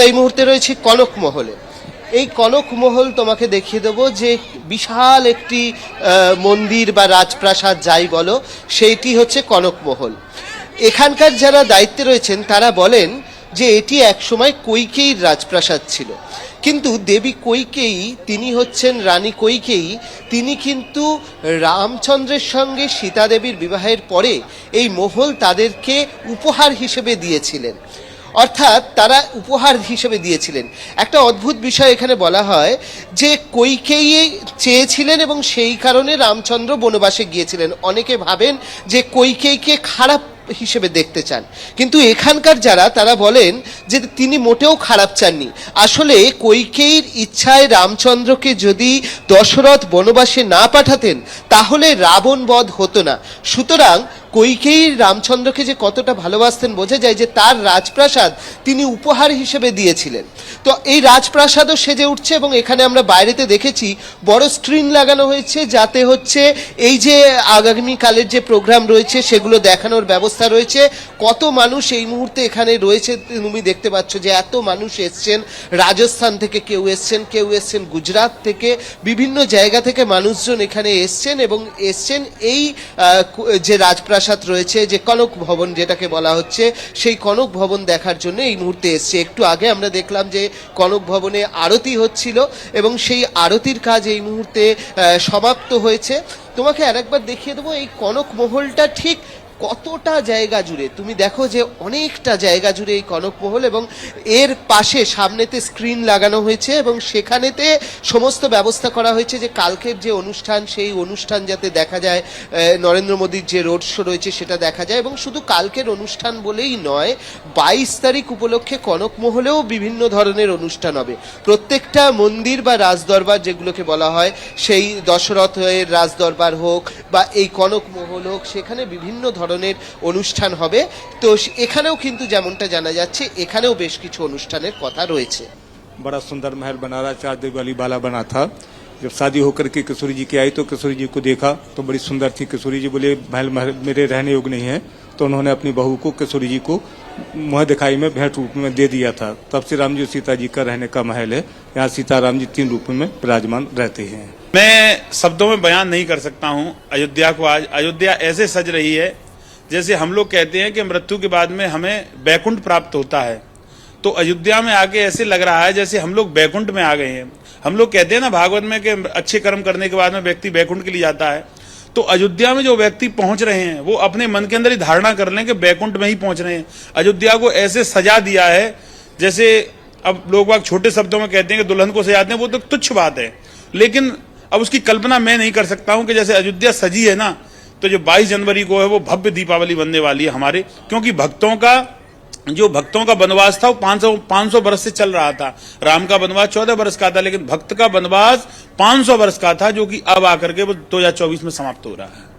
আমরা এই মুহূর্তে রয়েছি কনক মহলে। এই কনক মহল তোমাকে দেখিয়ে দেবো যে বিশাল একটি মন্দির বা রাজপ্রাসাদ যাই বলো, সেইটি হচ্ছে কনক মহল। এখানকার যারা দায়িত্বে রয়েছেন তারা বলেন যে এটি একসময় কৈকেয়ীর রাজপ্রাসাদ ছিল, কিন্তু দেবী কৈকেয়ী, তিনি হচ্ছেন রানী কৈকেয়ী, তিনি কিন্তু রামচন্দ্রের সঙ্গে সীতা দেবীর বিবাহের পরে এই মহল তাদেরকে উপহার হিসেবে দিয়েছিলেন। অর্থাৎ তারা উপহার হিসেবে দিয়েছিলেন। একটা অদ্ভুত বিষয় এখানে বলা হয় যে কৈকেয়ী চেয়েছিলেন এবং সেই কারণে রামচন্দ্র বনবাসে গিয়েছিলেন। অনেকে ভাবেন যে কৈকেয়ীকে খারাপ হিসেবে দেখতে চান, কিন্তু এখানকার যারা তারা বলেন যে তিনি মোটেও খারাপ চাননি। আসলে কৈকেয়ীর ইচ্ছায় রামচন্দ্রকে যদি দশরথ বনবাসে না পাঠাতেন তাহলে রাবণ বধ হতো না। সুতরাং কৈকেয়ী রামচন্দ্রকে যে কতটা ভালোবাসতেন বোঝা যায় যে তার রাজপ্রাসাদ তিনি উপহার হিসেবে দিয়েছিলেন। তো এই রাজপ্রাসাদও সেজে উঠছে এবং এখানে আমরা বাইরেতে দেখেছি বড় স্ক্রিন লাগানো হয়েছে, যাতে হচ্ছে এই যে আগামীকালের যে প্রোগ্রাম রয়েছে সেগুলো দেখানোর ব্যবস্থা রয়েছে। কত মানুষ এই মুহূর্তে এখানে রয়েছে তুমি দেখতে পাচ্ছ যে এত মানুষ এসছেন, রাজস্থান থেকে কেউ এসছেন গুজরাট থেকে, বিভিন্ন জায়গা থেকে মানুষজন এখানে এসছেন এবং এসছেন এই যে রাজপ্রাসাদ রয়েছে, যে কনক ভবন যেটাকে বলা হচ্ছে, সেই কনক ভবন দেখার জন্য এই মুহূর্তে এসছে। একটু আগে আমরা দেখলাম যে কনক ভবনে আরতি হচ্ছিল এবং সেই আরতির কাজ এই মুহূর্তে সমাপ্ত হয়েছে। তোমাকে আরেকবার দেখিয়ে দেবো এই কনক মহলটা ঠিক কতটা জায়গা জুড়ে। তুমি দেখো যে অনেকটা জায়গা জুড়ে এই কনক মহল এবং এর পাশে সামনেতে স্ক্রিন লাগানো হয়েছে এবং সেখানেতে সমস্ত ব্যবস্থা করা হয়েছে যে কালকের যে অনুষ্ঠান সেই অনুষ্ঠান যাতে দেখা যায়, নরেন্দ্র মোদীর যে রোড শো রয়েছে সেটা দেখা যায়। এবং শুধু কালকের অনুষ্ঠান বলেই নয়, 22 তারিখ উপলক্ষে কনক মহলেও বিভিন্ন ধরনের অনুষ্ঠান হবে। প্রত্যেকটা মন্দির বা রাজদরবার যেগুলোকে বলা হয়, সেই দশরথের রাজদরবার হোক বা এই কনক মহল হোক, সেখানে বিভিন্ন ধরনের অনুষ্ঠান হবে। তো এখানেও কিন্তু যেমনটা জানা যাচ্ছে এখানেও বেশ কিছু অনুষ্ঠানের কথা রয়েছে। बड़ा सुंदर महल बना रहा, 4 देव वाली बाला बना था। जब शादी होकर के किशोरी जी की आई तो किशोरी जी को देखा तो बड़ी सुंदर थी। किशोरी जी बोले महल मेरे रहने योग्य नहीं है, तो उन्होंने अपनी बहू को किशोरी जी को मुँह दिखाई में भेंट रूप में दे दिया था। तब से राम जी सीता जी का रहने का महल है। यहाँ सीता राम जी 3 रूप में विराजमान रहते हैं। मैं शब्दों में बयान नहीं कर सकता हूँ अयोध्या को। आज अयोध्या ऐसे सज रही है जैसे हम लोग कहते हैं कि मृत्यु के बाद में हमें बैकुंठ प्राप्त होता है, तो अयोध्या में आके ऐसे लग रहा है जैसे हम लोग बैकुंठ में आ गए हैं। हम लोग कहते हैं ना भागवत में कि अच्छे कर्म करने के बाद में व्यक्ति बैकुंठ के लिए जाता है, तो अयोध्या में जो व्यक्ति पहुंच रहे हैं वो अपने मन के अंदर ही धारणा कर लें कि बैकुंठ में ही पहुंच रहे हैं। अयोध्या को ऐसे सजा दिया है जैसे, अब लोग बाग छोटे शब्दों में कहते हैं कि दुल्हन को सजाते हैं, वो तो तुच्छ बात है, लेकिन अब उसकी कल्पना मैं नहीं कर सकता हूं कि जैसे अयोध्या सजी है ना, तो जो 22 जनवरी को है वो भव्य दीपावली बनने वाली है हमारे, क्योंकि भक्तों का बनवास था वो 500 वर्ष से चल रहा था। राम का बनवास 14 वर्ष का था, लेकिन भक्त का बनवास 500 वर्ष का था, जो कि अब आकर के वो 2024 में समाप्त हो रहा है।